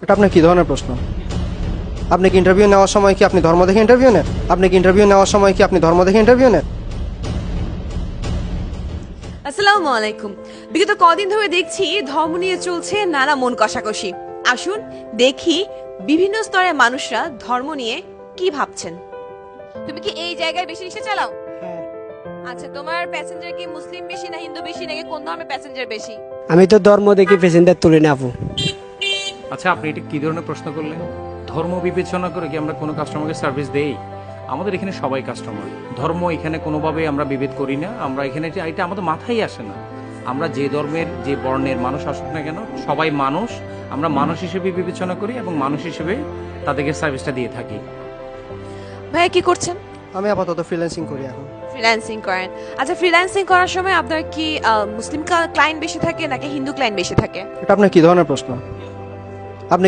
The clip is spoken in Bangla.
এটা আপনার কি ধরনের প্রশ্ন? আপনি কি ইন্টারভিউ নেওয়ার সময় কি আপনি ধর্ম দেখে ইন্টারভিউ নেন? আপনি কি ইন্টারভিউ নেওয়ার সময় কি আপনি ধর্ম দেখে ইন্টারভিউ নেন? আসসালামু আলাইকুম। বিগত কদিন ধরে দেখছি ধর্ম নিয়ে চলছে নানা মন কষাকষি। আসুন দেখি বিভিন্ন স্তরের মানুষরা ধর্ম নিয়ে কি ভাবছেন। তুমি কি এই জায়গায় বেশি রিক্সা চালাও? আচ্ছা, তোমার প্যাসেঞ্জার কি মুসলিম বেশি না হিন্দু বেশি নাকি কোন ধর্মের প্যাসেঞ্জার বেশি? আমি তো ধর্ম দেখি প্যাসেঞ্জার তুলি না আপু। আচ্ছা, আপনি এটা কি ধরনের প্রশ্ন করলেন? ধর্ম বিবেচনা করে কি আমরা কোনো কাস্টমারকে সার্ভিস দেই? আমাদের এখানে সবাই কাস্টমার। ধর্ম এখানে কোনোভাবে আমরা বিভেদ করি না। আমরা এখানে এটা আমাদের মাথায় আসে না। আমরা যে ধর্মের যে বর্ণের মানুষ আসুক না কেন, সবাই মানুষ। আমরা মানুষ হিসেবে বিবেচনা করি এবং মানুষ হিসেবে তাদেরকে সার্ভিসটা দিয়ে থাকি। ভাইয়া কি করছেন? আমি আপাতত ফ্রিল্যান্সিং করি এখন। ফ্রিল্যান্সিং করেন। আচ্ছা, ফ্রিল্যান্সিং করার সময় আপনার কি মুসলিম ক্লায়েন্ট বেশি থাকে নাকি হিন্দু ক্লায়েন্ট বেশি থাকে? এটা আপনার কি ধরনের প্রশ্ন?